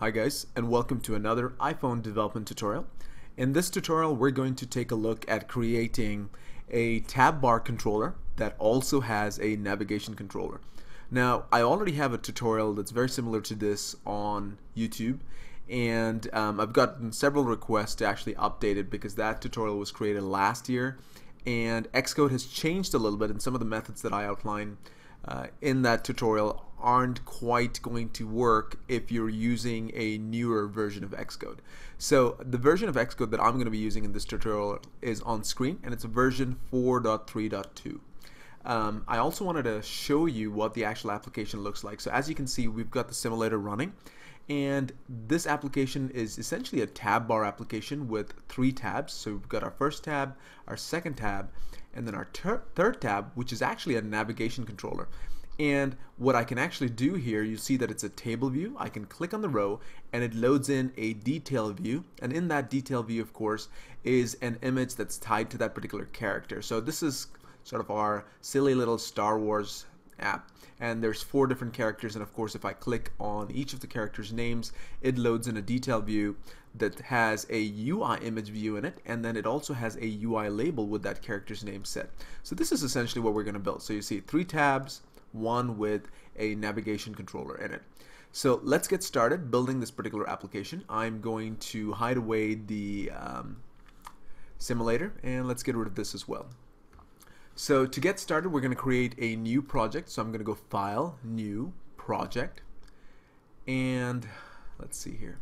Hi guys, and welcome to another iPhone development tutorial. In this tutorial we're going to take a look at creating a TabBar controller that also has a navigation controller. Now I already have a tutorial that's very similar to this on YouTube, and I've gotten several requests to actually update it because that tutorial was created last year and Xcode has changed a little bit, and some of the methods that I outline in that tutorial aren't quite going to work if you're using a newer version of Xcode. So the version of Xcode that I'm going to be using in this tutorial is on screen, and it's a version 4.3.2. I also wanted to show you what the actual application looks like. So as you can see, we've got the simulator running, and this application is essentially a tab bar application with 3 tabs. So we've got our first tab, our second tab, and then our third tab, which is actually a navigation controller. And what I can actually do here, you see that it's a table view. I can click on the row and it loads in a detail view, and in that detail view of course is an image that's tied to that particular character. So this is sort of our silly little Star Wars app, and there's 4 different characters, and of course if I click on each of the characters' names, it loads in a detail view that has a UI image view in it, and then it also has a UI label with that character's name set. So this is essentially what we're going to build. So you see 3 tabs, 1 with a navigation controller in it. So let's get started building this particular application. I'm going to hide away the simulator, and let's get rid of this as well. So to get started, we're going to create a new project. So I'm going to go File, New, Project, and let's see here.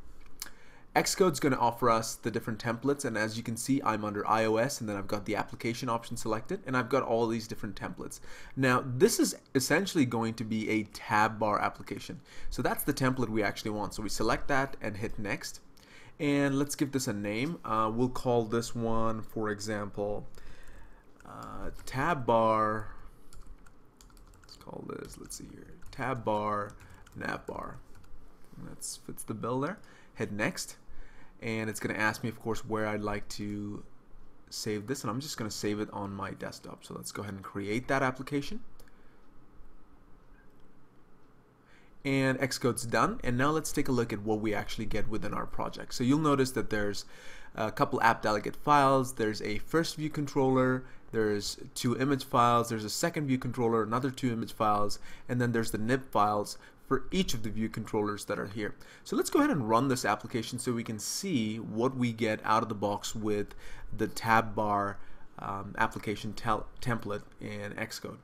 Xcode's going to offer us the different templates, and as you can see, I'm under iOS, and then I've got the application option selected, and I've got all these different templates. Now this is essentially going to be a tab bar application, so that's the template we actually want. So we select that and hit next, and let's give this a name. We'll call this one, for example, tab bar. Let's call this, let's see here, tab bar nav bar. That fits the bill there. Hit next, and it's going to ask me of course where I'd like to save this, and I'm just going to save it on my desktop. So let's go ahead and create that application, and Xcode's done. And now let's take a look at what we actually get within our project. So you'll notice that there's a couple app delegate files, there's a first view controller, there's 2 image files, there's a second view controller, another 2 image files, and then there's the nib files for each of the view controllers that are here. So let's go ahead and run this application so we can see what we get out of the box with the tab bar application template in Xcode.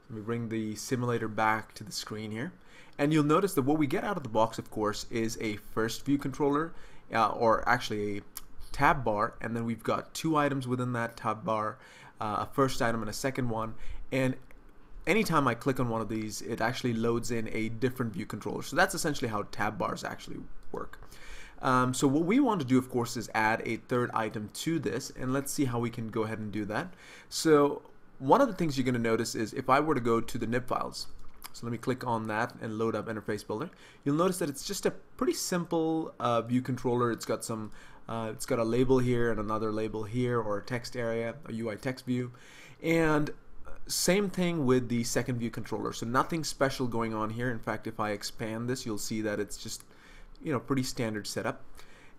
Let me bring the simulator back to the screen here, and you'll notice that what we get out of the box of course is a first view controller, or actually a tab bar, and then we've got 2 items within that tab bar, a first item and a second one, and anytime I click on one of these, it actually loads in a different view controller. So that's essentially how tab bars actually work. So what we want to do of course is add a third item to this, and let's see how we can go ahead and do that. So one of the things you're going to notice is if I were to go to the nib files, so let me click on that and load up Interface Builder, you'll notice that it's just a pretty simple view controller. It's got some it's got a label here and another label here, or a text area, a UI text view, and same thing with the second view controller. So nothing special going on here. In fact, if I expand this, you'll see that it's just, you know, pretty standard setup,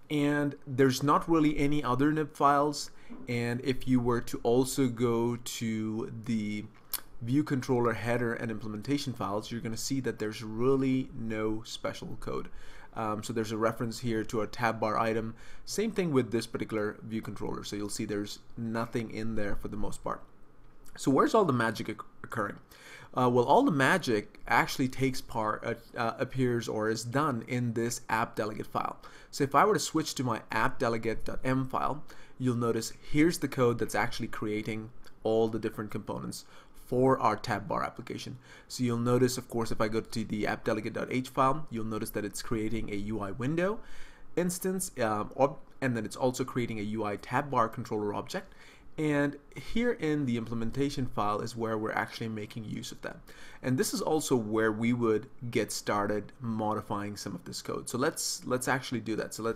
and there's not really any other nib files. And if you were to also go to the view controller header and implementation files, you're going to see that there's really no special code. So there's a reference here to a tab bar item. Same thing with this particular view controller. So you'll see there's nothing in there for the most part. So where's all the magic occurring? Well, all the magic actually appears or is done in this app delegate file. So if I were to switch to my appdelegate.m file, you'll notice here's the code that's actually creating all the different components for our tab bar application. So you'll notice of course if I go to the appdelegate.h file, you'll notice that it's creating a UI window instance, and then it's also creating a UI tab bar controller object. And here in the implementation file is where we're actually making use of that. And this is also where we would get started modifying some of this code. So let's actually do that. So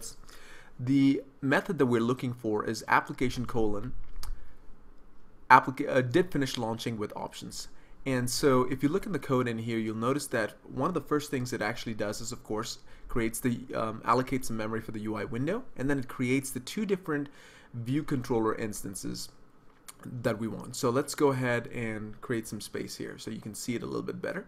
the method that we're looking for is application : did finish launching with options. And so if you look in the code in here, you'll notice that one of the first things it actually does is, of course, creates the allocates some memory for the UI window, and then it creates the two different view controller instances that we want. So let's go ahead and create some space here so you can see it a little bit better.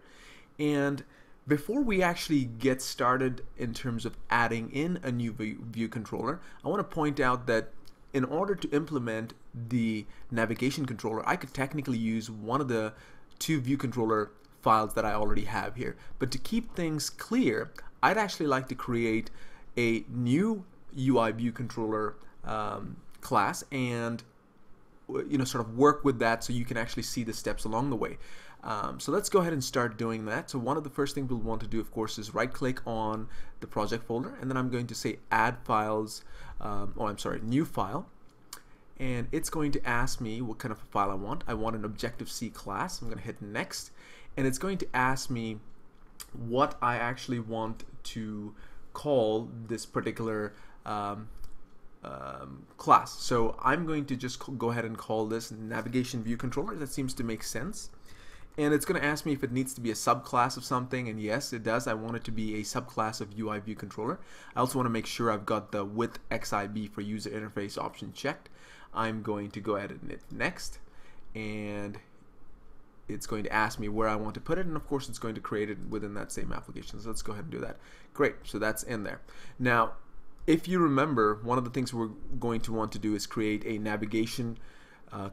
And before we actually get started in terms of adding in a new view controller, I want to point out that in order to implement the navigation controller, I could technically use one of the two view controller files that I already have here. But to keep things clear, I'd actually like to create a new UI view controller class and sort of work with that so you can actually see the steps along the way. So let's go ahead and start doing that. So one of the first things we'll want to do, of course, is right click on the project folder, and then I'm going to say add files, new file, and it's going to ask me what kind of a file I want. I want an Objective-C class. I'm going to hit next, and it's going to ask me what I actually want to call this particular class. So I'm going to just go ahead and call this navigation view controller. That seems to make sense. And it's going to ask me if it needs to be a subclass of something, and yes, it does. I want it to be a subclass of UI view controller. I also want to make sure I've got the with XIB for user interface option checked. I'm going to go ahead and hit next, and it's going to ask me where I want to put it, and of course it's going to create it within that same application. So let's go ahead and do that. Great, so that's in there. Now, if you remember, one of the things we're going to want to do is create a navigation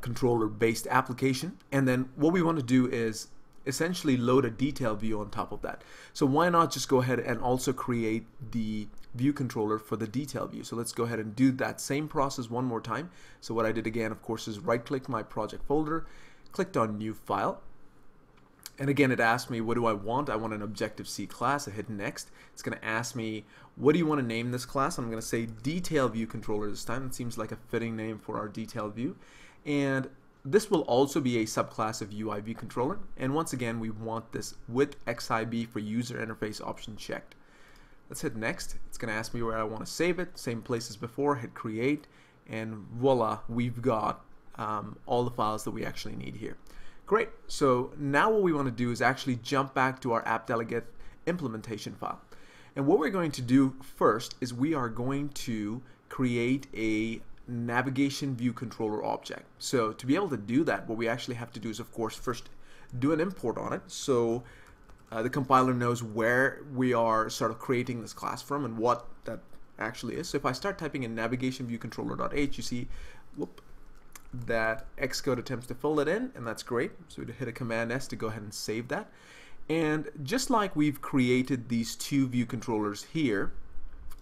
controller based application, and then what we want to do is essentially load a detail view on top of that. So why not just go ahead and also create the view controller for the detail view? So let's go ahead and do that same process one more time. So what I did again, of course, is right click my project folder, clicked on new file, and again it asked me what do I want. I want an Objective-C class. I hit next. It's going to ask me what do you want to name this class. I'm going to say detail view controller this time. It seems like a fitting name for our detail view, and this will also be a subclass of UI view controller, and once again we want this with XIB for user interface option checked. Let's hit next. It's going to ask me where I want to save it. Same place as before. Hit create, and voila, we've got all the files that we actually need here. Great. So now what we want to do is actually jump back to our app delegate implementation file, and what we're going to do first is we are going to create a navigation view controller object. So to be able to do that, what we actually have to do is, of course, first do an import on it, so the compiler knows where we are sort of creating this class from and what that actually is. So if I start typing in navigation view controller.h, you see that Xcode attempts to fill it in, and that's great. So we hit a Command S to go ahead and save that. And just like we've created these two view controllers here,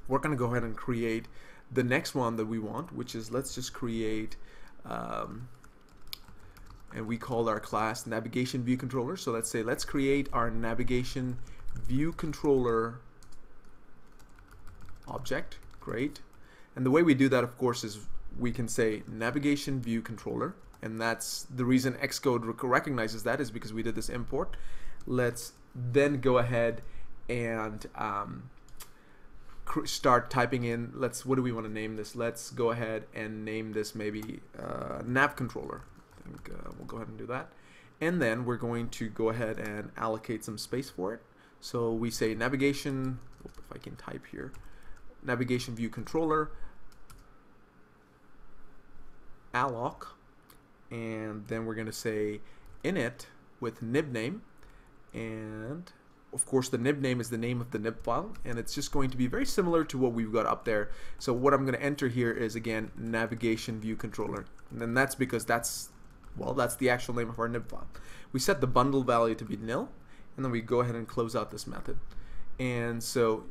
we're going to go ahead and create the next one that we want, which is, let's just create and we call our class navigation view controller. So let's say let's create our navigation view controller object. Great. And the way we do that, of course, is we can say navigation view controller, and that's the reason Xcode recognizes that is because we did this import. Let's then go ahead and start typing in, what do we want to name this? Let's go ahead and name this maybe nav controller. I think we'll go ahead and do that, and then we're going to go ahead and allocate some space for it. So we say navigation, if I can type here, navigation view controller alloc, and then we're going to say init with nib name, and of course the nib name is the name of the nib file, and it's just going to be very similar to what we've got up there. So what I'm going to enter here is, again, navigation view controller, and then that's because that's the actual name of our nib file. We set the bundle value to be nil, and then we go ahead and close out this method. And so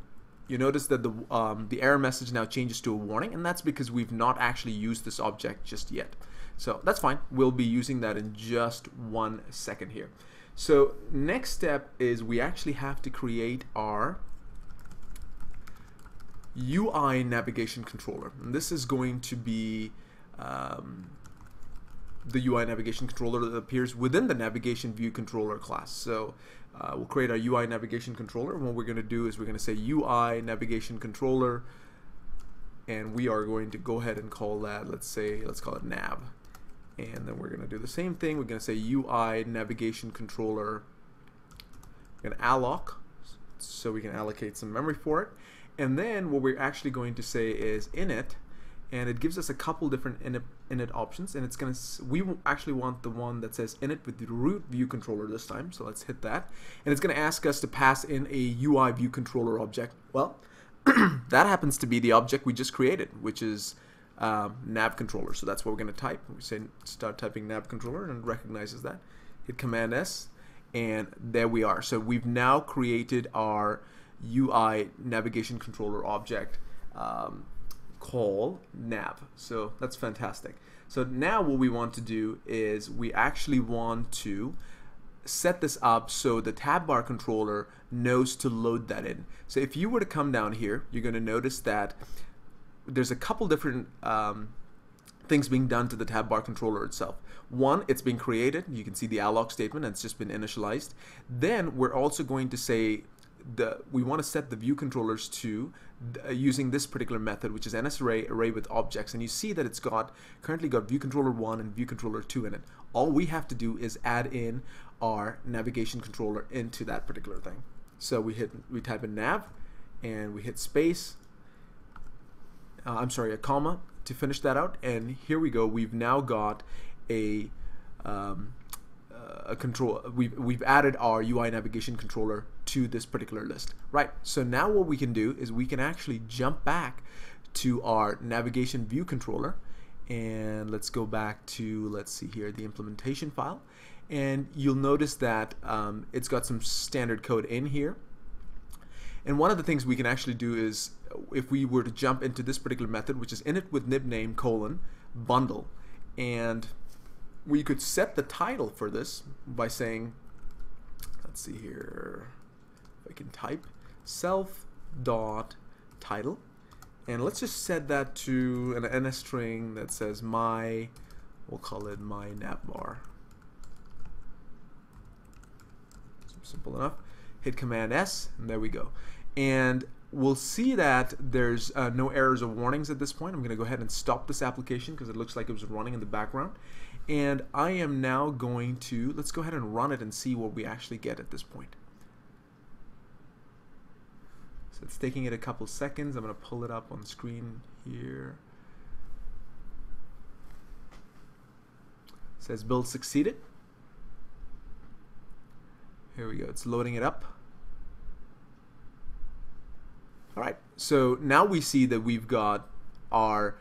you notice that the error message now changes to a warning, and that's because we've not actually used this object just yet. So that's fine. We'll be using that in just 1 second here. So next step is we actually have to create our UINavigation Controller. And this is going to be the UINavigation Controller that appears within the Navigation View Controller class. So we'll create our UINavigation Controller, and what we're going to do is we're going to say UINavigation Controller, and we are going to go ahead and call that, let's call it nav. And then we're going to do the same thing. We're going to say UINavigation Controller. We're going to alloc, so we can allocate some memory for it. And then what we're actually going to say is init, and it gives us a couple different init options, and it's going to, we actually want the one that says init with the root view controller this time, so let's hit that. And it's going to ask us to pass in a UI view controller object. Well, that happens to be the object we just created, which is nav controller. So that's what we're going to type. We say start typing nav controller, and it recognizes that. Hit Command S, and there we are. So we've now created our UI navigation controller object called nav. So that's fantastic. So now what we want to do is we actually want to set this up so the TabBar controller knows to load that in. So if you were to come down here, you're going to notice that there's a couple different things being done to the TabBar controller itself. One, it's been created. You can see the alloc statement, and it's just been initialized. Then we're also going to say we want to set the view controllers to using this particular method, which is NSArray array with objects, and you see that it's currently got view controller 1 and view controller 2 in it. All we have to do is add in our navigation controller into that particular thing. So we type in nav, and we hit space, I'm sorry, a comma to finish that out, and here we go. We've now got a control. We've added our UI navigation controller to this particular list. Right. So now what we can do is we can actually jump back to our navigation view controller, and let's go back to, let's see here, the implementation file, and you'll notice that it's got some standard code in here. And one of the things we can actually do is, if we were to jump into this particular method, which is init with nibname bundle, and we could set the title for this by saying, let's see here, if I can type self.title, and let's just set that to an NS string that says we'll call it my navbar. Simple enough. Hit Command S, and there we go. And we'll see that there's no errors or warnings at this point. I'm going to go ahead and stop this application because it looks like it was running in the background. And I am now going to, let's go ahead and run it and see what we actually get at this point. So it's taking it a couple seconds. I'm going to pull it up on screen here. It says build succeeded. Here we go. It's loading it up. All right. So now we see that we've got our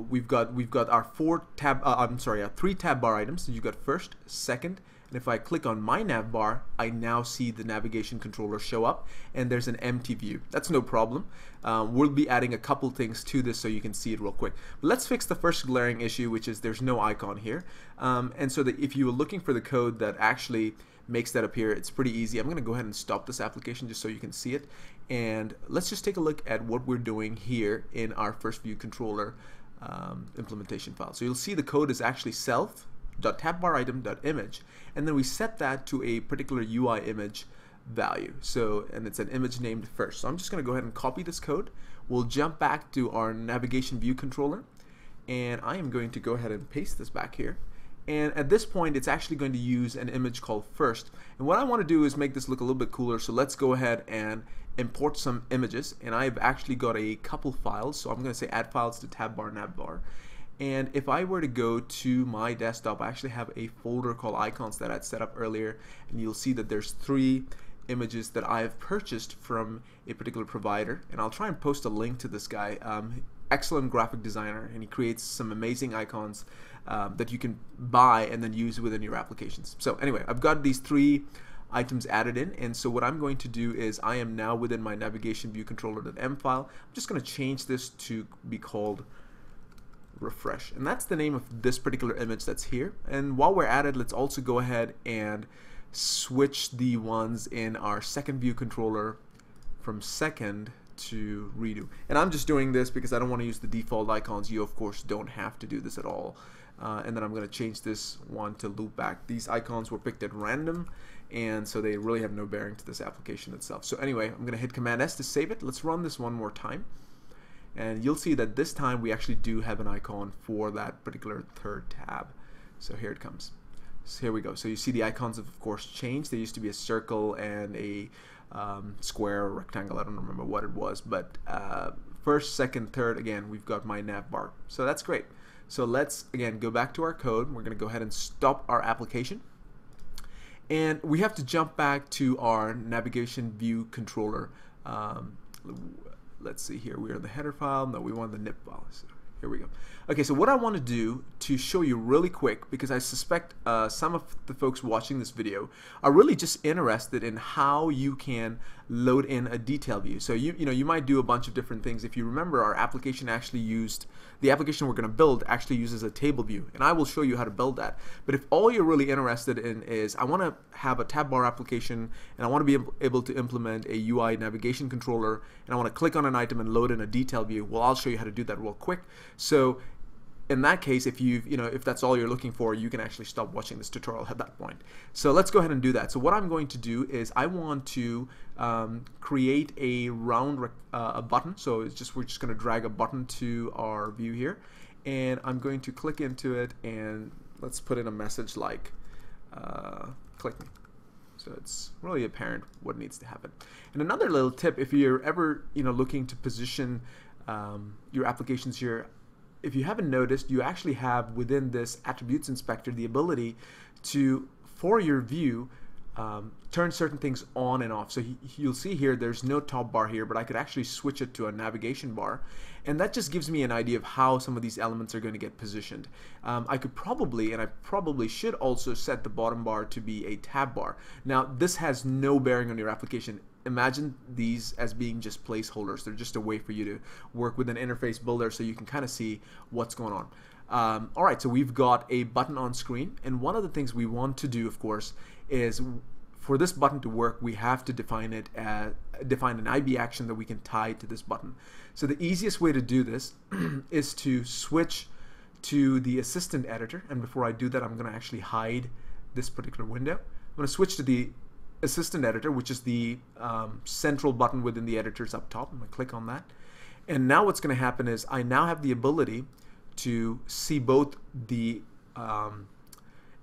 we've got our our 3 tab bar items. So you've got first, second, and if I click on my nav bar, I now see the navigation controller show up, and there's an empty view. That's no problem. We'll be adding a couple things to this so you can see it real quick. But let's fix the first glaring issue, which is there's no icon here. And so that if you were looking for the code that actually makes that appear, it's pretty easy. I'm going to go ahead and stop this application just so you can see it. And let's just take a look at what we're doing here in our first view controller implementation file. So you'll see the code is actually self.tabBarItem.image, and then we set that to a particular UI image value. So, and it's an image named first. So I'm just going to go ahead and copy this code. We'll jump back to our navigation view controller, and I am going to go ahead and paste this back here. And at this point, it's actually going to use an image called first. And what I want to do is make this look a little bit cooler. So let's go ahead and import some images. And I've actually got a couple files. So I'm going to say add files to TabBar navbar. And if I were to go to my desktop, I actually have a folder called icons that I'd set up earlier. And you'll see that there's 3 images that I have purchased from a particular provider. And I'll try and post a link to this guy. Excellent graphic designer, and he creates some amazing icons that you can buy and then use within your applications. So anyway, I've got these 3 items added in, and so what I'm going to do is I am now within my navigation view controller.m file. I'm just going to change this to be called refresh, and that's the name of this particular image that's here. And while we're at it, let's also go ahead and switch the ones in our second view controller from second to redo. And I'm just doing this because I don't want to use the default icons. You of course don't have to do this at all. And then I'm going to change this one to loop back. These icons were picked at random, and so they really have no bearing to this application itself. So anyway, I'm going to hit Command S to save it. Let's run this one more time. and you'll see that this time we actually do have an icon for that particular third tab. So here it comes. So here we go. So you see the icons have of course changed. There used to be a circle and a square or rectangle. I don't remember what it was, but first, second, third, again, we've got my nav bar. So that's great. So let's again go back to our code. We're going to go ahead and stop our application. And we have to jump back to our navigation view controller. Let's see here. We're in the header file. No, we want the nip file. So here we go. Okay, so what I want to do to show you really quick, because I suspect some of the folks watching this video are really just interested in how you can load in a detail view. So you might do a bunch of different things. If you remember, our application actually used, the application we're going to build actually uses a table view, and I will show you how to build that. But if all you're really interested in is I want to have a TabBar application and I want to be able to implement a UINavigation Controller, and I want to click on an item and load in a detail view, well, I'll show you how to do that real quick. So in that case, if that's all you're looking for, you can actually stop watching this tutorial at that point. So let's go ahead and do that. So what I'm going to do is I want to create a round a button. So we're just going to drag a button to our view here, and I'm going to click into it, and let's put in a message like click me. So it's really apparent what needs to happen. And another little tip, if you're ever looking to position your applications here, if you haven't noticed, you actually have within this attributes inspector the ability to, for your view, turn certain things on and off. So you'll see here there's no top bar here, but I could actually switch it to a navigation bar, and that just gives me an idea of how some of these elements are going to get positioned. I could probably, and I probably should also set the bottom bar to be a tab bar. Now this has no bearing on your application. Imagine these as being just placeholders. They're just a way for you to work with an interface builder so you can kind of see what's going on. Alright, so we've got a button on screen, and one of the things we want to do, of course, is for this button to work, we have to define an IB action that we can tie to this button. So the easiest way to do this is to switch to the assistant editor, and before I do that, I'm going to actually hide this particular window. I'm going to switch to the assistant editor, which is the central button within the editors up top. I'm going to click on that, and now what's going to happen is I now have the ability to see both the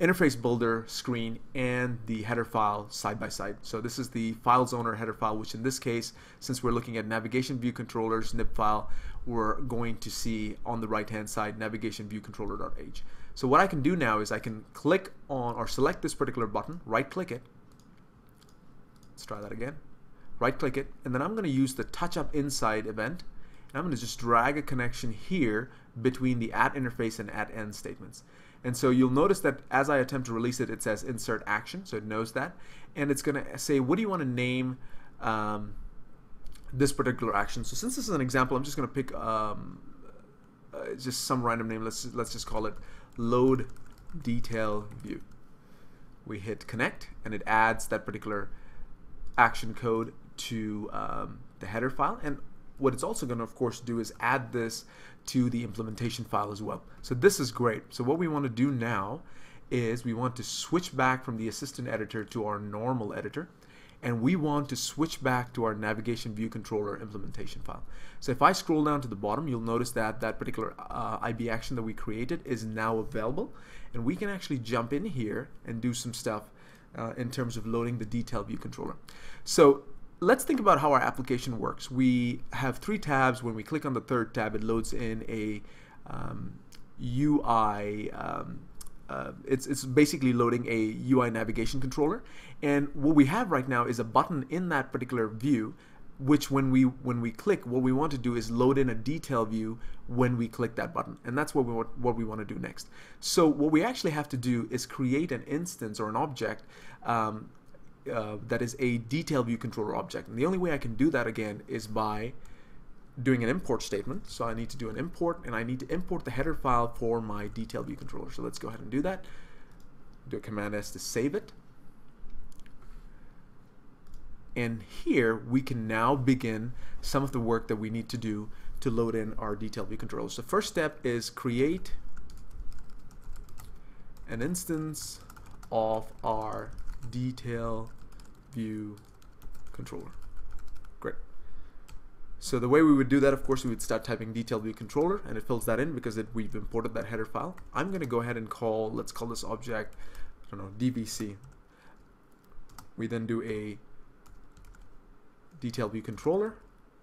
interface builder screen and the header file side by side. So this is the files owner header file, which in this case, since we're looking at navigation view controllers nib file, we're going to see on the right hand side navigation view controller.h. So what I can do now is I can click on or select this particular button, right click it. Let's try that again. Right click it, and then I'm going to use the touch up inside event, and I'm going to just drag a connection here between the @interface and @end statements. And so you'll notice that as I attempt to release it, it says insert action, so it knows that, and it's going to say, what do you want to name this particular action? So since this is an example, I'm just going to pick just some random name. Let's just call it load detail view. We hit connect, and it adds that particular action code to the header file, and what it's also going to of course do is add this to the implementation file as well. So this is great. So what we want to do now is we want to switch back from the assistant editor to our normal editor, and we want to switch back to our navigation view controller implementation file. So if I scroll down to the bottom, you'll notice that that particular IB action that we created is now available, and we can actually jump in here and do some stuff in terms of loading the detail view controller. So let's think about how our application works. We have 3 tabs. When we click on the third tab, it loads in a UI. It's basically loading a UINavigation Controller, and what we have right now is a button in that particular view, which when we click, what we want to do is load in a detail view when we click that button, and that's what we want to do next. So what we actually have to do is create an instance or an object that is a detail view controller object, and the only way I can do that again is by doing an import statement. So I need to do an import, and I need to import the header file for my detail view controller. So let's go ahead and do that. Do a command S to save it. And here we can now begin some of the work that we need to do to load in our detail view controller. So first step is create an instance of our detail view controller. Great. So the way we would do that, of course, we would start typing detail view controller, and it fills that in because we've imported that header file. I'm going to go ahead and let's call this object, I don't know, DVC. We then do a detail view controller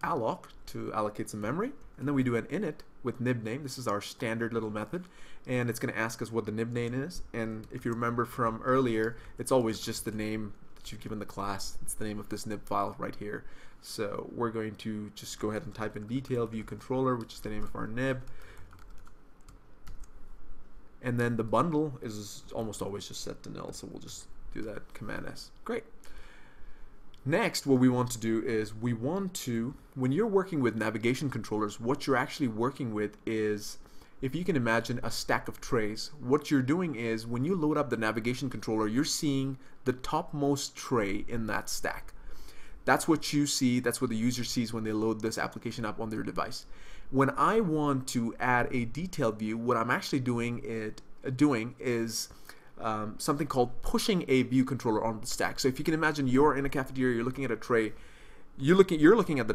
alloc to allocate some memory, and then we do an init with nib name. This is our standard little method, and it's going to ask us what the nib name is. And if you remember from earlier, it's always just the name that you've given the class. It's the name of this nib file right here. So we're going to just go ahead and type in detail view controller, which is the name of our nib, and then the bundle is almost always just set to null, so we'll just do that, Command S. Great. Next, what we want to do is when you're working with navigation controllers, what you're actually working with is, if you can imagine a stack of trays, what you're doing is when you load up the navigation controller, you're seeing the topmost tray in that stack. That's what you see, that's what the user sees when they load this application up on their device. When I want to add a detail view, what I'm actually doing is something called pushing a view controller on the stack. So if you can imagine you're in a cafeteria, you're looking at a tray, you're looking at the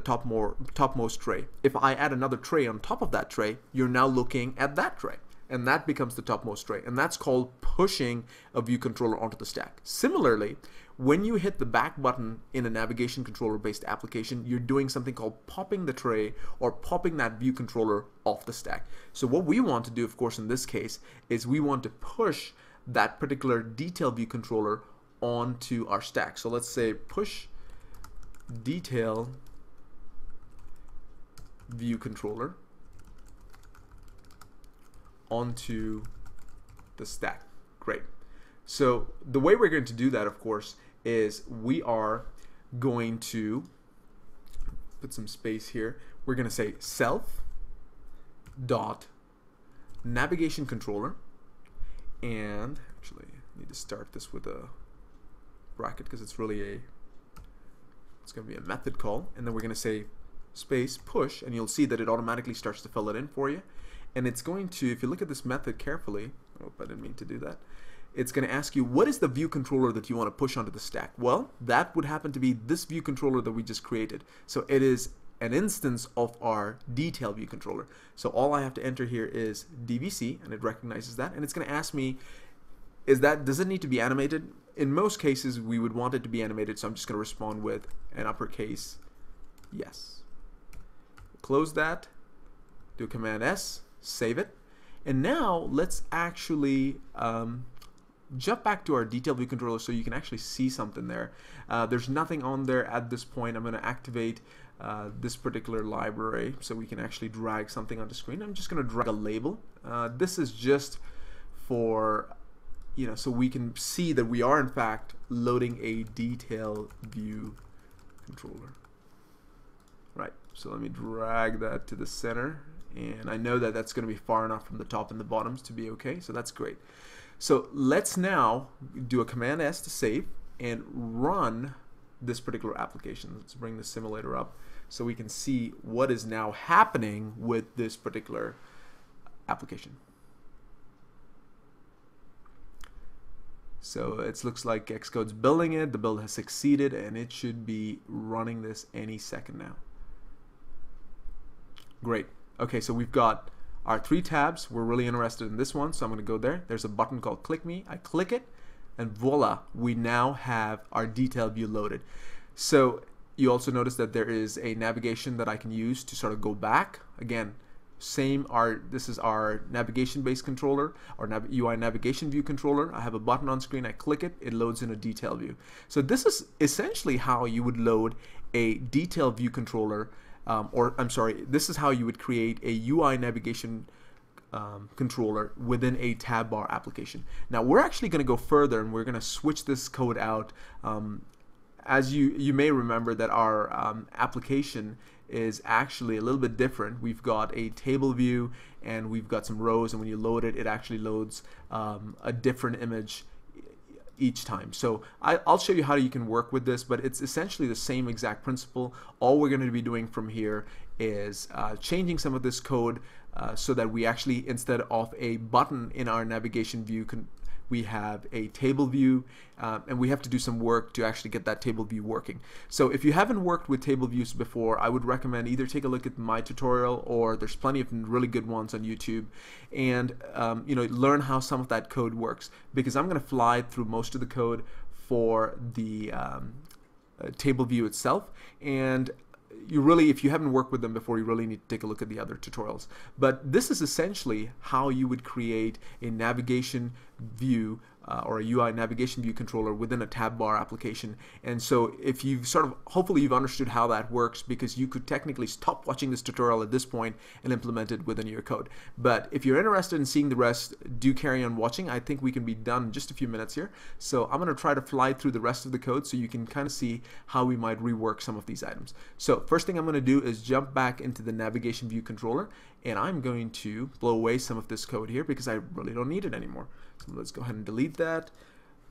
topmost tray. If I add another tray on top of that tray, you're now looking at that tray, and that becomes the topmost tray, and that's called pushing a view controller onto the stack. Similarly, when you hit the back button in a navigation controller based application, you're doing something called popping the tray or popping that view controller off the stack. So what we want to do, of course, in this case, is we want to push that particular detail view controller onto our stack. So let's say push detail view controller onto the stack. Great. So the way we're going to do that, of course, is we are going to put some space here. We're going to say self dot navigation controller, and actually I need to start this with a bracket because it's going to be a method call, and then we're going to say space push, and you'll see that it automatically starts to fill it in for you. And it's going to, if you look at this method carefully, oh, I didn't mean to do that, it's going to ask you, what is the view controller that you want to push onto the stack? Well, that would happen to be this view controller that we just created. So it is an instance of our detail view controller. So all I have to enter here is DVC, and it recognizes that, and it's going to ask me, does it need to be animated? In most cases, we would want it to be animated, so I'm just going to respond with an uppercase yes. Close that, do Command S, save it, and now let's actually jump back to our detail view controller so you can actually see something there. There's nothing on there at this point. I'm going to activate this particular library so we can actually drag something onto screen. I'm just going to drag a label. This is just for, so we can see that we are in fact loading a detail view controller. Right, so let me drag that to the center, and I know that that's going to be far enough from the top and the bottoms to be okay, so that's great. So let's now do a Command S to save and run this particular application. Let's bring the simulator up so we can see what is now happening with this particular application. So it looks like Xcode's building it, the build has succeeded, and it should be running this any second now. Great. Okay, so we've got our 3 tabs. We're really interested in this one, so I'm going to go there. There's a button called Click Me. I click it, and voila, we now have our detail view loaded. So you also notice that there is a navigation that I can use to sort of go back. Again, this is our navigation-based controller, or UI navigation view controller. I have a button on screen. I click it. It loads in a detail view. So this is essentially how you would load a detail view controller. This is how you would create a UI navigation controller within a TabBar application. Now we're actually going to go further, and we're going to switch this code out. As you may remember that our application is actually a little bit different. We've got a table view, and we've got some rows, and when you load it, it actually loads a different image each time. So I'll show you how you can work with this, but it's essentially the same exact principle. All we're going to be doing from here is changing some of this code so that we actually, instead of a button in our navigation view we have a table view, and we have to do some work to actually get that table view working. So if you haven't worked with table views before, I would recommend either take a look at my tutorial, or there's plenty of really good ones on YouTube, and learn how some of that code works, because I'm going to fly through most of the code for the table view itself, and if you haven't worked with them before, you really need to take a look at the other tutorials. But this is essentially how you would create a navigation view or a UI navigation view controller within a TabBar application. And so if you've hopefully you've understood how that works, because you could technically stop watching this tutorial at this point and implement it within your code. But if you're interested in seeing the rest, do carry on watching. I think we can be done in just a few minutes here. So I'm going to try to fly through the rest of the code so you can kind of see how we might rework some of these items. So first thing I'm going to do is jump back into the navigation view controller, and I'm going to blow away some of this code here because I really don't need it anymore. So let's go ahead and delete that,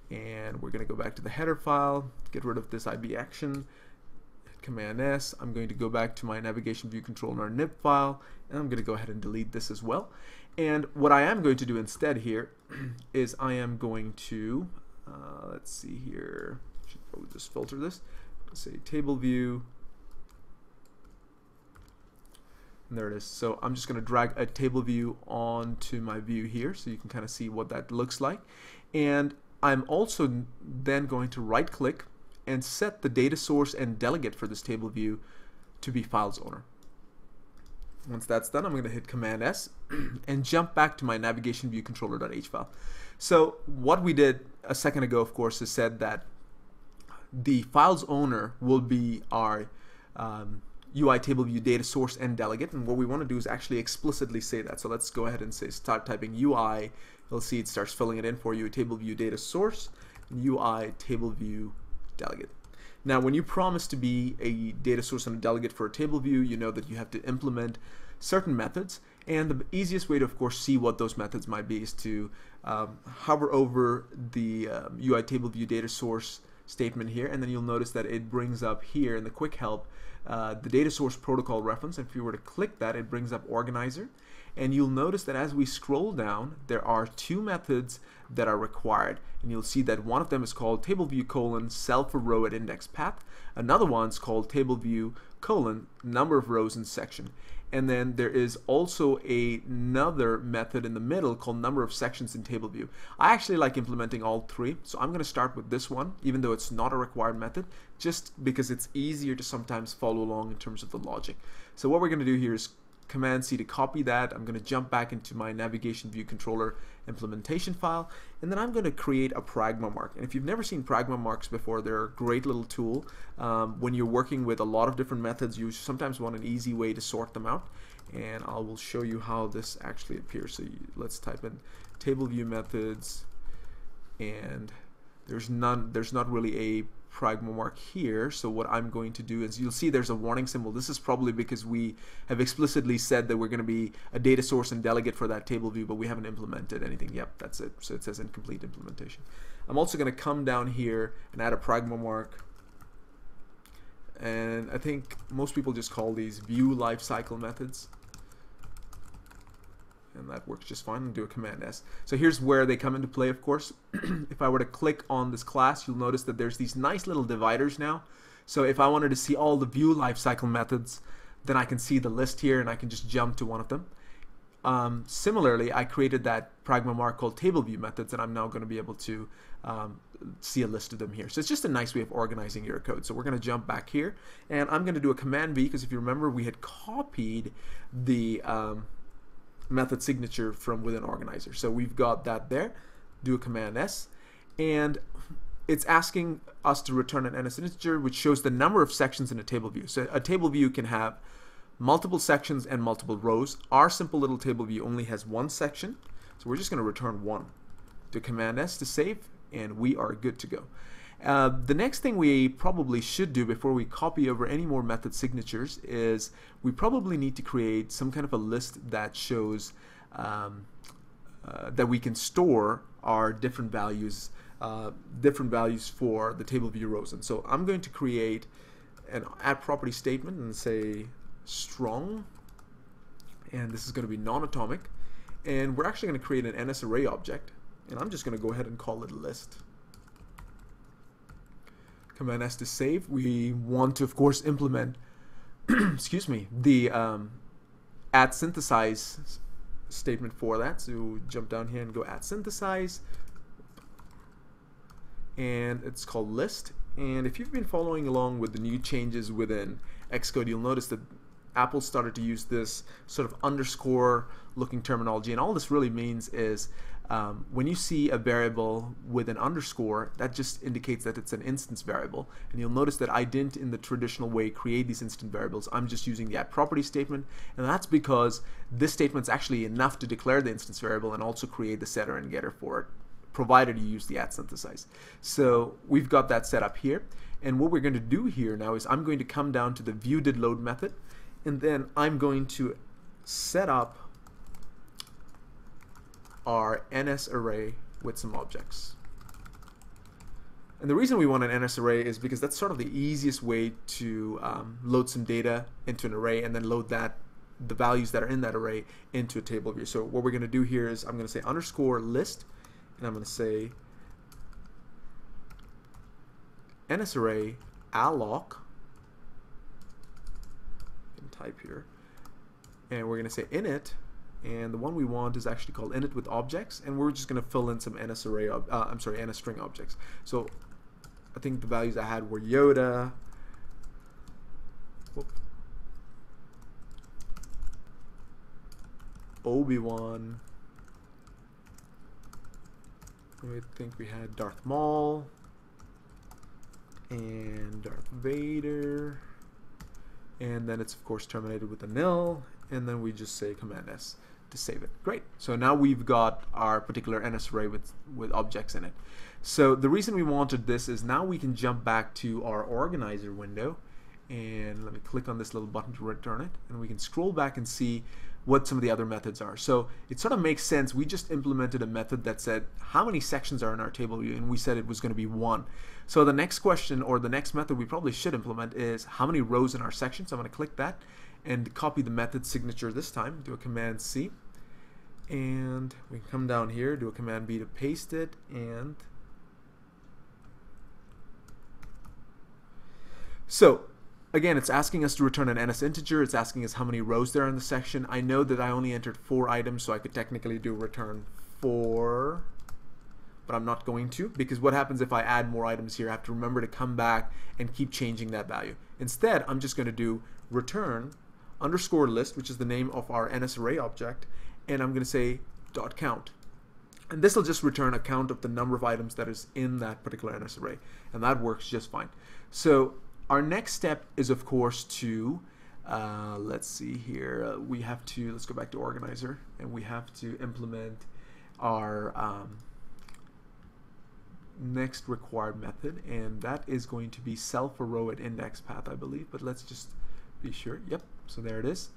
and we're going to go back to the header file, get rid of this IB action, hit Command S. I'm going to go back to my navigation view controller nib file, and I'm going to go ahead and delete this as well. And what I am going to do instead here is I am going to let's see here, should probably just filter this, let's say table view. And there it is. So I'm just going to drag a table view onto my view here so you can kind of see what that looks like. And I'm also then going to right click and set the data source and delegate for this table view to be files owner. Once that's done, I'm going to hit Command S and jump back to my navigation view controller.h file. So what we did a second ago, of course, is said that the files owner will be our UI table view data source and delegate, and what we want to do is actually explicitly say that. So let's go ahead and start typing UI. You'll see it starts filling it in for you, table view data source, and UI table view delegate. Now when you promise to be a data source and a delegate for a table view, you know that you have to implement certain methods, and the easiest way to of course see what those methods might be is to hover over the UI table view data source statement here, and then you'll notice that it brings up here in the quick help the data source protocol reference. If you were to click that, it brings up organizer, and you'll notice that as we scroll down, there are two methods that are required, and you'll see that one of them is called table view colon self a row at index path. Another one's called table view colon number of rows in section. And then there is also another method in the middle called number of sections in table view. I actually like implementing all three, so I'm going to start with this one, even though it's not a required method, just because it's easier to sometimes follow along in terms of the logic. So what we're going to do here is Command C to copy that. I'm going to jump back into my navigation view controller implementation file, and then I'm going to create a pragma mark. And if you've never seen pragma marks before, they're a great little tool. When you're working with a lot of different methods, you sometimes want an easy way to sort them out, and I will show you how this actually appears. So let's type in table view methods, and there's not really a pragma mark here. So what I'm going to do is, you'll see there's a warning symbol. This is probably because we have explicitly said that we're going to be a data source and delegate for that table view, but we haven't implemented anything. Yep, that's it. So it says incomplete implementation. I'm also going to come down here and add a pragma mark, and I think most people just call these view lifecycle methods, and that works just fine. And do a Command S. So here's where they come into play, of course. If I were to click on this class, you'll notice that there's these nice little dividers now. So if I wanted to see all the view lifecycle methods, then I can see the list here and I can just jump to one of them. Similarly, I created that pragma mark called table view methods, and I'm now going to be able to see a list of them here. So it's just a nice way of organizing your code. So we're going to jump back here, and I'm going to do a Command V, because if you remember, we had copied the method signature from within organizer. So we've got that there. Do a Command S, and it's asking us to return an NS integer, which shows the number of sections in a table view. So a table view can have multiple sections and multiple rows. Our simple little table view only has one section, so we're just going to return one. Do Command S to save, and we are good to go. The next thing we probably should do before we copy over any more method signatures is we probably need to create some kind of a list that shows that we can store our different values for the table view rows. And so I'm going to create an add property statement and say strong, and this is going to be non-atomic, and we're actually going to create an NS array object. and I'm just going to go ahead and call it list. Command S to save. We want to, of course, implement excuse me, the add synthesize statement for that. So jump down here and go add synthesize, and it's called list. And if you've been following along with the new changes within Xcode, you'll notice that Apple started to use this sort of underscore looking terminology, and all this really means is when you see a variable with an underscore, that just indicates that it's an instance variable. And you'll notice that I didn't, in the traditional way, create these instant variables. I'm just using the add property statement, and that's because this statement's actually enough to declare the instance variable and also create the setter and getter for it, provided you use the add synthesize. So we've got that set up here, and what we're going to do here now is I'm going to come down to the viewDidLoad method, and then I'm going to set up our NS array with some objects. And the reason we want an NS array is because that's sort of the easiest way to load some data into an array and then load the values that are in that array into a table view. So what we're going to do here is I'm going to say underscore list, and I'm going to say NS array alloc, type here, and we're going to say init, and the one we want is actually called init with objects, and we're just going to fill in some NS array NS string objects. So I think the values I had were Yoda, Obi-Wan, I think we had Darth Maul and Darth Vader, and then it's of course terminated with a nil, and then we just say Command S to save it. Great. So now we've got our particular NS array with objects in it. So the reason we wanted this is now we can jump back to our organizer window, and let me click on this little button to return it, and we can scroll back and see what some of the other methods are. So it sort of makes sense. We just implemented a method that said how many sections are in our table view, and we said it was going to be 1. So the next question, or the next method we probably should implement, is how many rows in our section. So I'm going to click that and copy the method signature this time, do a Command C, and we can come down here, do a Command B to paste it, and so again, it's asking us to return an NS integer. It's asking us how many rows there are in the section. I know that I only entered 4 items, so I could technically do return 4, but I'm not going to, because what happens if I add more items here? I have to remember to come back and keep changing that value. Instead, I'm just going to do return underscore list, which is the name of our NS array object, and I'm going to say dot count. And this will just return a count of the number of items that is in that particular NS array, and that works just fine. So our next step is, of course, to let's see here. Let's go back to organizer, and we have to implement our next required method, and that is going to be self a row at index path, I believe. But let's just be sure. Yep. So there it is.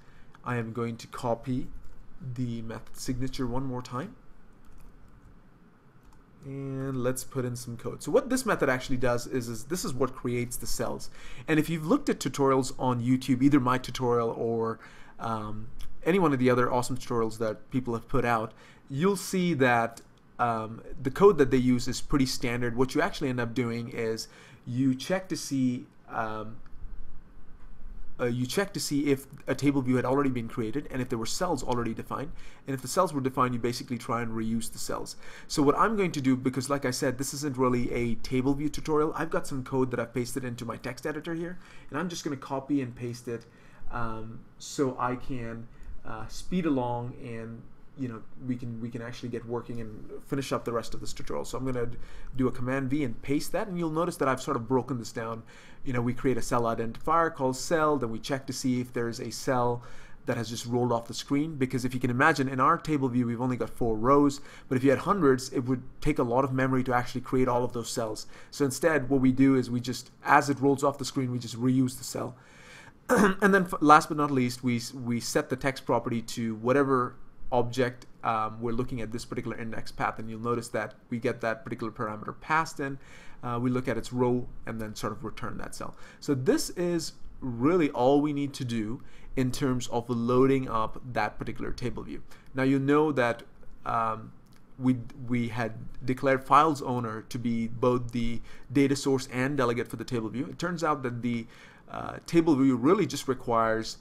I am going to copy the method signature one more time, and let's put in some code. So what this method actually does is this is what creates the cells. And if you've looked at tutorials on YouTube, either my tutorial or any one of the other awesome tutorials that people have put out, you'll see that the code that they use is pretty standard. What you actually end up doing is you check to see if a table view had already been created and if there were cells already defined, and if the cells were defined, you basically try and reuse the cells. So what I'm going to do, because like I said, this isn't really a table view tutorial, I've got some code that I've pasted into my text editor here, and I'm just going to copy and paste it so I can speed along, and we can actually get working and finish up the rest of this tutorial. So I'm going to do a Command V and paste that, and you'll notice that I've sort of broken this down. We create a cell identifier called cell, then we check to see if there's a cell that has just rolled off the screen, because if you can imagine, in our table view we've only got 4 rows, but if you had hundreds, it would take a lot of memory to actually create all of those cells. So instead what we do is we just, as it rolls off the screen, we just reuse the cell. And then last but not least, we set the text property to whatever object we're looking at, this particular index path, and you'll notice that we get that particular parameter passed in. We look at its row and then sort of return that cell. So this is really all we need to do in terms of loading up that particular table view. Now you know that we had declared files owner to be both the data source and delegate for the table view. It turns out that the table view really just requires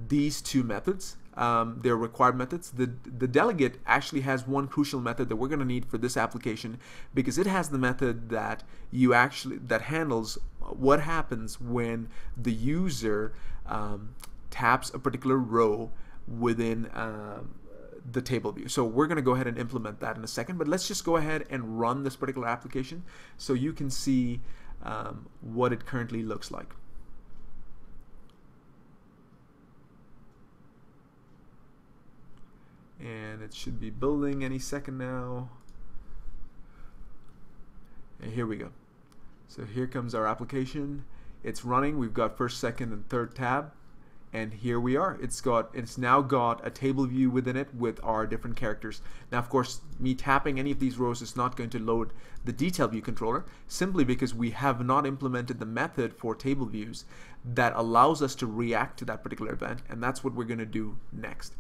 these two methods. They're required methods. The delegate actually has one crucial method that we're going to need for this application, because it has the method that that handles what happens when the user taps a particular row within the table view. So we're going to go ahead and implement that in a second, but let's just go ahead and run this particular application so you can see what it currently looks like. And it should be building any second now. And here we go. So here comes our application. It's running. We've got first, second, and third tab. And here we are. It's now got a table view within it with our different characters. Now, of course, me tapping any of these rows is not going to load the detail view controller, simply because we have not implemented the method for table views that allows us to react to that particular event, and that's what we're going to do next.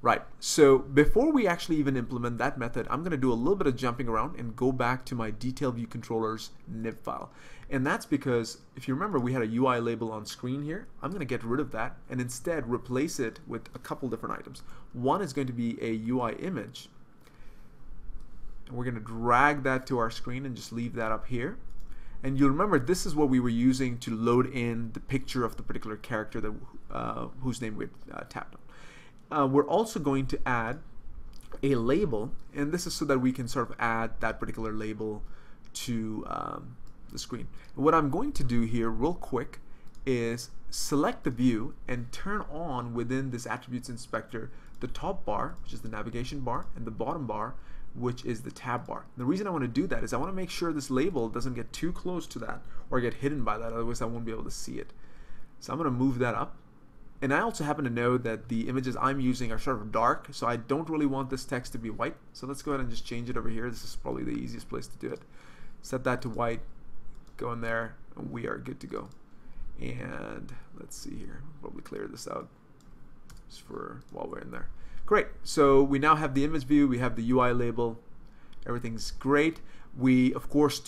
Right, so before we actually even implement that method, I'm going to do a little bit of jumping around and go back to my detail view controller's nib file. And that's because, if you remember, we had a UI label on screen here. I'm going to get rid of that and instead replace it with a couple different items. One is going to be a UI image. And we're going to drag that to our screen and just leave that up here. And you'll remember this is what we were using to load in the picture of the particular character that whose name we tapped on. We're also going to add a label, and this is so that we can sort of add that particular label to the screen. And what I'm going to do here real quick is select the view and turn on within this attributes inspector the top bar, which is the navigation bar, and the bottom bar, which is the tab bar. The reason I want to do that is I want to make sure this label doesn't get too close to that or get hidden by that, otherwise I won't be able to see it. So I'm going to move that up. And I also happen to know that the images I'm using are sort of dark, so I don't really want this text to be white. So let's go ahead and just change it over here. This is probably the easiest place to do it. Set that to white, go in there, and we are good to go. And let's see here, probably clear this out just for while we're in there. Great, so we now have the image view, we have the UI label, everything's great. We of course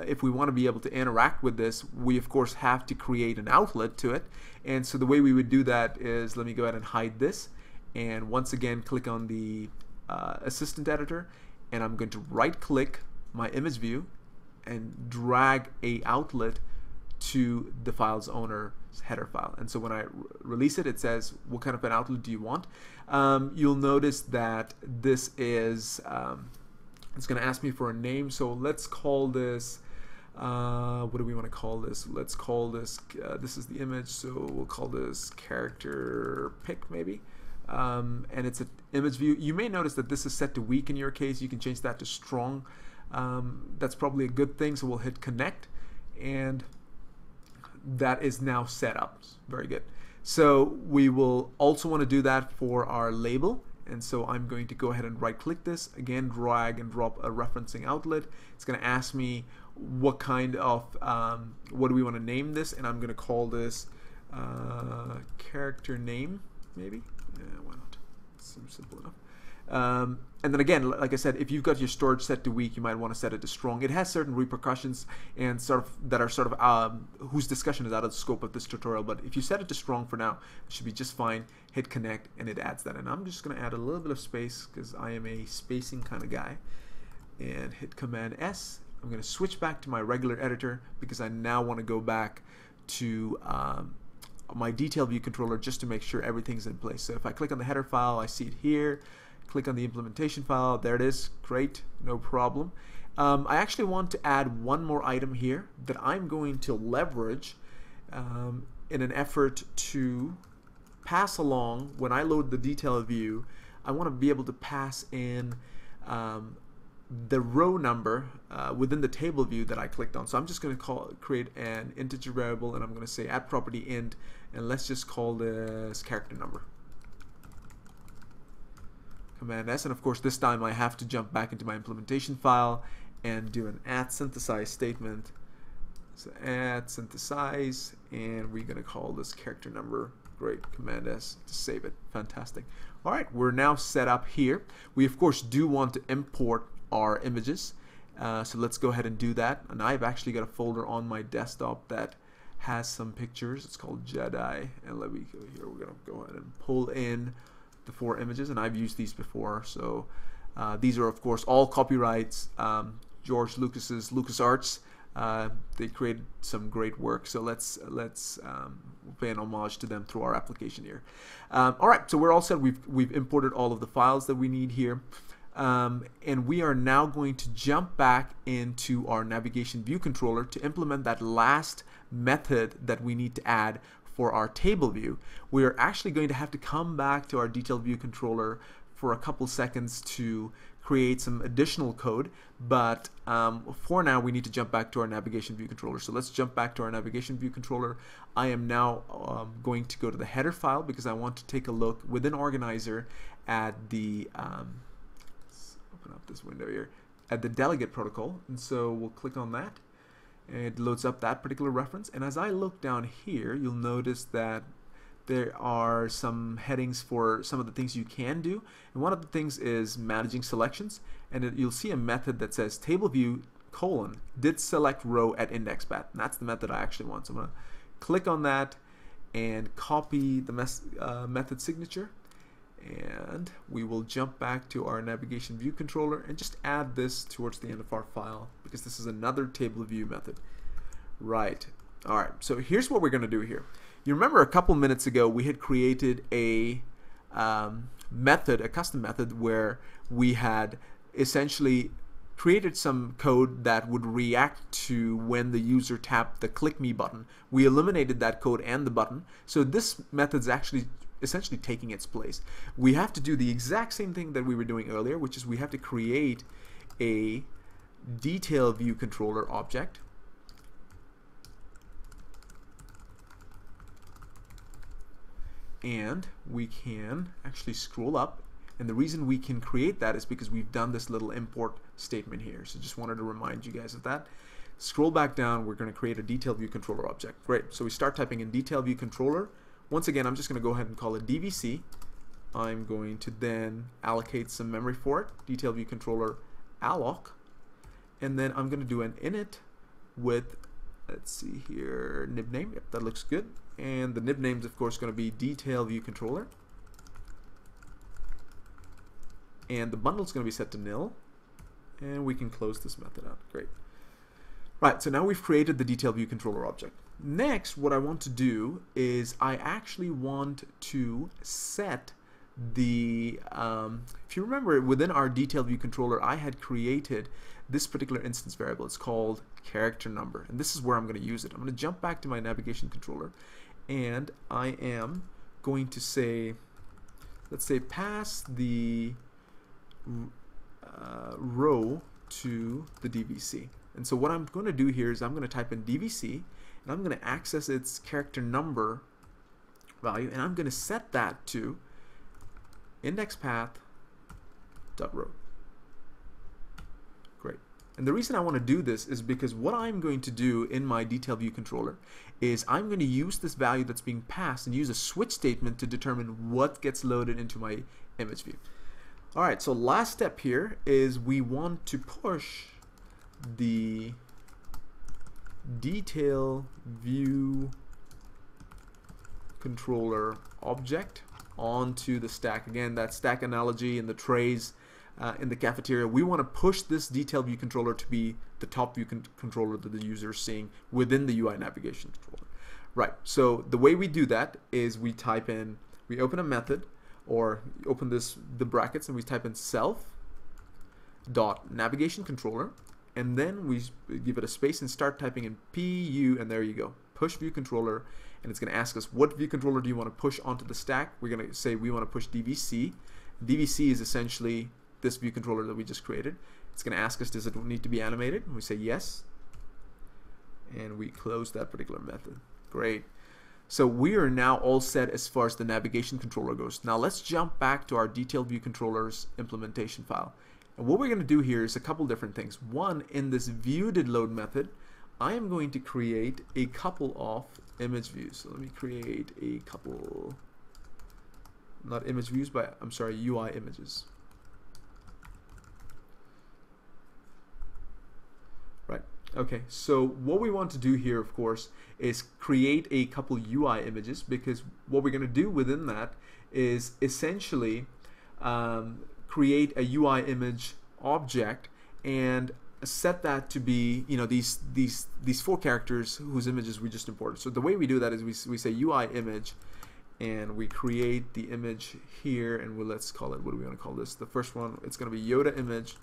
if we want to be able to interact with this, we of course have to create an outlet to it. And so the way we would do that is, let me go ahead and hide this, and once again click on the assistant editor, and I'm going to right click my image view and drag a outlet to the file's owner's header file. And so when I release it, it says, what kind of an outlet do you want? You'll notice that this is it's going to ask me for a name, so let's call this what do we want to call this? Let's call this this is the image, so we'll call this character pick maybe. And it's an image view. You may notice that this is set to weak in your case. You can change that to strong. That's probably a good thing, so we'll hit connect, and that is now set up. Very good. So we will also want to do that for our label, and so I'm going to go ahead and right click this, again drag and drop a referencing outlet. It's going to ask me what kind of what do we want to name this, and I'm going to call this character name maybe. Yeah, why not? Seems simple enough. And then again, like I said, if you've got your storage set to weak, you might want to set it to strong. It has certain repercussions and whose discussion is out of the scope of this tutorial, but if you set it to strong for now, it should be just fine. Hit connect and it adds that. And I'm just going to add a little bit of space because I am a spacing kind of guy, and hit Command S. I'm going to switch back to my regular editor because I now want to go back to my detail view controller just to make sure everything's in place. So if I click on the header file, I see it here. Click on the implementation file, there it is. Great, no problem. I actually want to add one more item here that I'm going to leverage in an effort to pass along when I load the detail view. I want to be able to pass in the row number within the table view that I clicked on. So I'm just going to create an integer variable, and I'm going to say add property int, and let's just call this character number. Command S, and of course this time I have to jump back into my implementation file and do an add synthesize statement. So add synthesize, and we're going to call this character number. Great. Command S to save it. Fantastic. All right, we're now set up here. We of course do want to import our images, so let's go ahead and do that. And I've actually got a folder on my desktop that has some pictures. It's called Jedi, and let me go here. We're gonna go ahead and pull in the 4 images, and I've used these before. So these are of course all copyrights. George Lucas's LucasArts. They created some great work, so let's pay an homage to them through our application here. All right, so we're all set. We've imported all of the files that we need here, and we are now going to jump back into our navigation view controller to implement that last method that we need to add for our table view. We are actually going to have to come back to our detailed view controller for a couple seconds to create some additional code, but for now we need to jump back to our navigation view controller. So let's jump back to our navigation view controller. I am now going to go to the header file because I want to take a look within Organizer at the let's open up this window here, at the delegate protocol, and so we'll click on that and it loads up that particular reference. And as I look down here, you'll notice that there are some headings for some of the things you can do, and one of the things is managing selections, and you'll see a method that says table view : did select row at index path, and that's the method I actually want. So I'm going to click on that and copy the method signature, and we will jump back to our navigation view controller and just add this towards the end of our file because this is another table view method. Right. All right, so here's what we're going to do here. You remember a couple minutes ago we had created a method, a custom method, where we had essentially created some code that would react to when the user tapped the click me button. We eliminated that code and the button, so this method's actually essentially taking its place. We have to do the exact same thing that we were doing earlier, which is we have to create a detail view controller object. And we can actually scroll up, and the reason we can create that is because we've done this little import statement here. So just wanted to remind you guys of that. Scroll back down, we're going to create a detail view controller object. Great, so we start typing in detail view controller. Once again, I'm just going to go ahead and call it DVC. I'm going to then allocate some memory for it, detail view controller alloc, and then I'm going to do an init with, let's see here, nib name. Yep, that looks good. And the nib name is of course going to be detail view controller, and the bundle is going to be set to nil, and we can close this method out. Great. Right, so now we've created the detail view controller object. Next, what I want to do is I actually want to set the if you remember, within our detail view controller I had created this particular instance variable. It's called character number, and this is where I'm going to use it. I'm going to jump back to my navigation controller, and I am going to say, let's say pass the row to the DVC. And so what I'm going to do here is I'm going to type in DVC, and I'm going to access its character number value, and I'm going to set that to index path dot row. Great. And the reason I want to do this is because what I'm going to do in my detail view controller is I'm going to use this value that's being passed and use a switch statement to determine what gets loaded into my image view. Alright, so last step here is we want to push the detail view controller object onto the stack. Again, that stack analogy in the trays in the cafeteria, we want to push this detail view controller to be the top view controller that the user is seeing within the UI-Navigation Controller. Right, so the way we do that is we type in, we open a method, or open the brackets, and we type in self dot navigation controller, and then we give it a space and start typing in PU, and there you go, push view controller, and it's going to ask us what view controller do you want to push onto the stack. We're going to say we want to push DVC. DVC is essentially this view controller that we just created. It's going to ask us, does it need to be animated? And we say yes, and we close that particular method. Great. So we are now all set as far as the navigation controller goes. Now let's jump back to our detailed view controllers implementation file. And what we're going to do here is a couple different things. One, in this view did load method, I am going to create a couple of image views. So let me create a couple, not image views, but I'm sorry, UI images. Right. Okay, so what we want to do here, of course, is create a couple UI images, because what we're going to do within that is essentially create a UI image object and set that to be, you know, these four characters whose images we just imported. So the way we do that is we say UI image, and we create the image here, and let's call it, what do we want to call this? The first one, it's going to be Yoda image,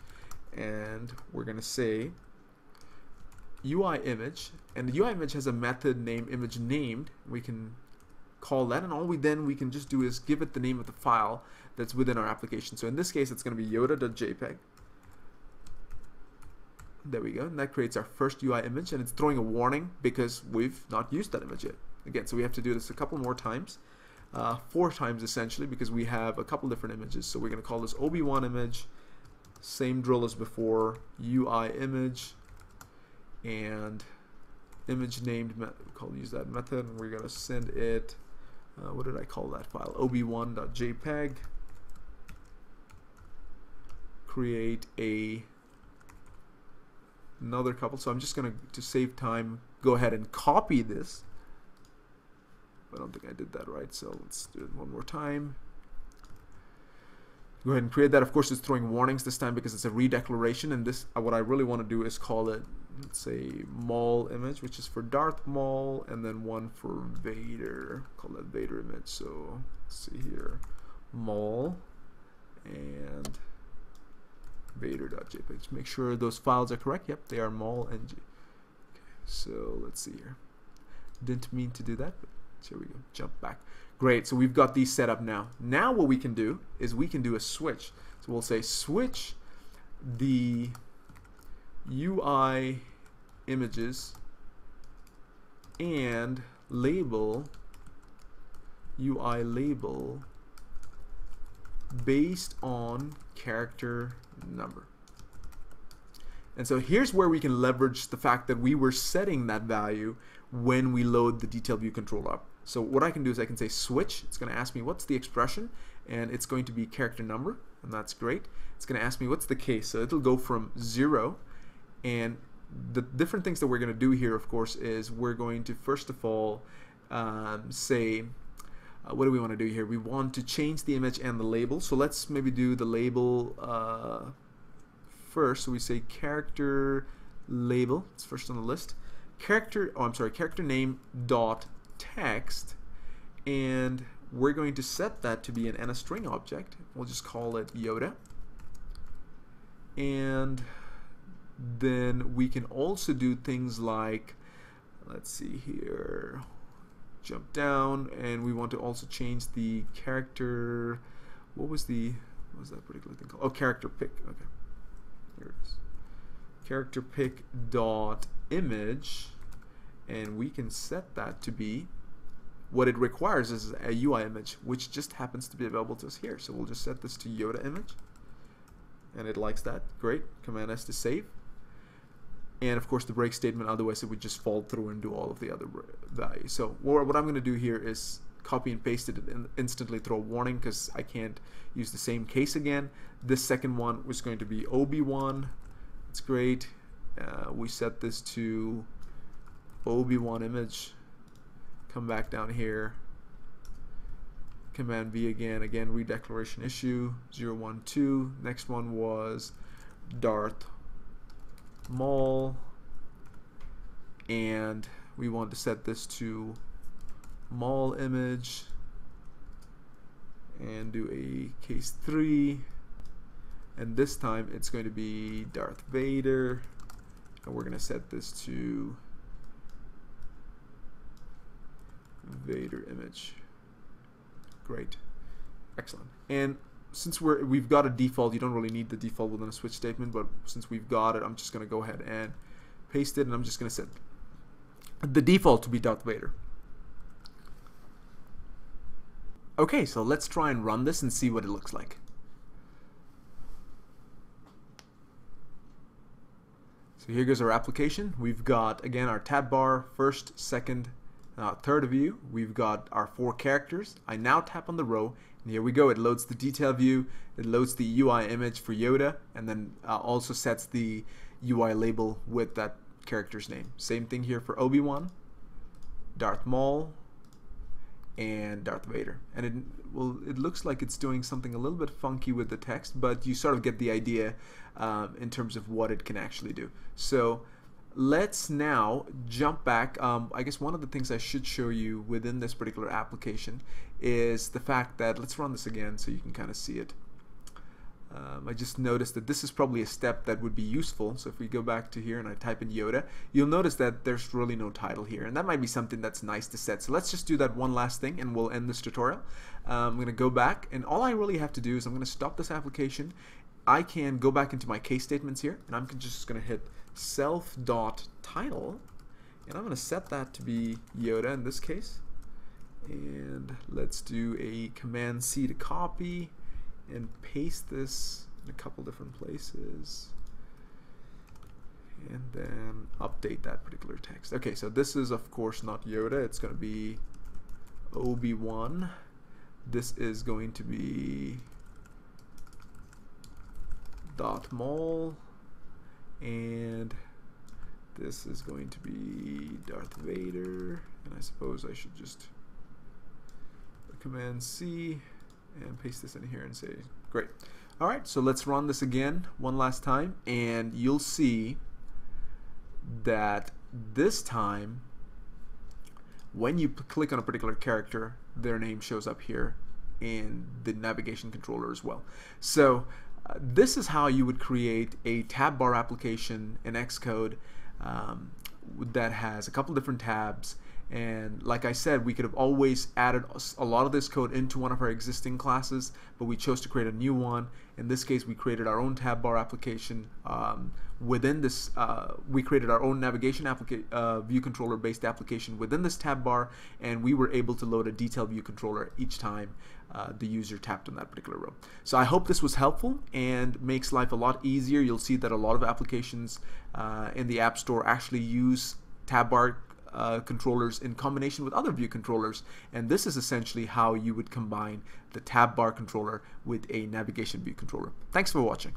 and we're going to say UI image, and the UI image has a method named image named. We can call that, and all we can just do is give it the name of the file that's within our application. So in this case, it's going to be yoda.jpg. There we go, and that creates our first UI image, and it's throwing a warning because we've not used that image yet. Again, so we have to do this a couple more times, 4 times essentially, because we have a couple different images. So we're going to call this ob1 image, same drill as before, UI image, and image named, use that method, and we're going to send it, what did I call that file? ob1.jpg. Create another couple. So I'm just going to save time, go ahead and copy this. I don't think I did that right, so let's do it one more time. Go ahead and create that. Of course, it's throwing warnings this time because it's a redeclaration, and this, what I really want to do is call it, let's say, Maul image, which is for Darth Maul, and then one for Vader. Call that Vader image. So let's see here, Maul and Vader.jpg. Make sure those files are correct. Yep, they are Maul and okay, so let's see here. Didn't mean to do that, but here we go. Jump back. Great, so we've got these set up now. Now what we can do is we can do a switch. So we'll say switch the UI images and label UI label based on character number. And so here's where we can leverage the fact that we were setting that value when we load the detailed view controller up. So what I can do is I can say switch. It's going to ask me what's the expression, and it's going to be character number, and that's great. It's going to ask me what's the case, so it'll go from 0. And the different things that we're going to do here, of course, is we're going to first of all say, what do we want to do here? We want to change the image and the label. So let's maybe do the label first. So we say character label. It's first on the list. Character name dot text, and we're going to set that to be an NSString object. We'll just call it Yoda. And then we can also do things like, let's see here, jump down, and we want to also change the character. What was that particular thing called? Oh, character pick. Okay, here it is. Character pick dot image, and we can set that to be what it requires is a UI image, which just happens to be available to us here. So we'll just set this to Yoda image, and it likes that. Great. Command S to save. And of course the break statement, otherwise it would just fall through and do all of the other values. So what I'm going to do here is copy and paste it and instantly throw a warning because I can't use the same case again. This second one was going to be OB1. It's great. We set this to OB1 image. Come back down here. Command V again redeclaration issue 012. Next one was Darth Maul, and we want to set this to Maul image and do a case 3, and this time it's going to be Darth Vader, and we're going to set this to Vader image. Great, excellent. And since we've got a default, you don't really need the default within a switch statement, but since we've got it, I'm just going to go ahead and paste it, and I'm just going to set the default to be Darth Vader. Okay, so let's try and run this and see what it looks like. So here goes our application. We've got, again, our tab bar, first, second, third view, we've got our 4 characters. I now tap on the row, and here we go. It loads the detail view, it loads the UI image for Yoda, and then also sets the UI label with that character's name. Same thing here for Obi-Wan, Darth Maul, and Darth Vader. And it looks like it's doing something a little bit funky with the text, but you sort of get the idea in terms of what it can actually do. So let's now jump back. I guess one of the things I should show you within this particular application is the fact that, let's run this again so you can kind of see it. I just noticed that this is probably a step that would be useful. So if we go back to here and I type in Yoda, you'll notice that there's really no title here, and that might be something that's nice to set. So let's just do that one last thing and we'll end this tutorial. I'm going to go back, and all I really have to do is I'm going to stop this application. I can go back into my case statements here, and I'm just going to hit self.title, and I'm going to set that to be Yoda in this case. And let's do a Command C to copy and paste this in a couple different places, and then update that particular text. Okay, so this is of course not Yoda, it's going to be Obi-Wan. This is going to be Darth Maul, and this is going to be Darth Vader, and I suppose I should just Command C and paste this in here and say great. Alright, so let's run this again one last time, and you'll see that this time when you click on a particular character, their name shows up here in the navigation controller as well. So this is how you would create a tab bar application in Xcode that has a couple different tabs. And like I said, we could have always added a lot of this code into one of our existing classes, but we chose to create a new one. In this case, we created our own tab bar application. Within this, we created our own navigation view controller based application within this tab bar, and we were able to load a detailed view controller each time the user tapped on that particular row. So I hope this was helpful and makes life a lot easier. You'll see that a lot of applications in the App Store actually use tab bar controllers in combination with other view controllers, and this is essentially how you would combine the TabBar controller with a navigation view controller. Thanks for watching.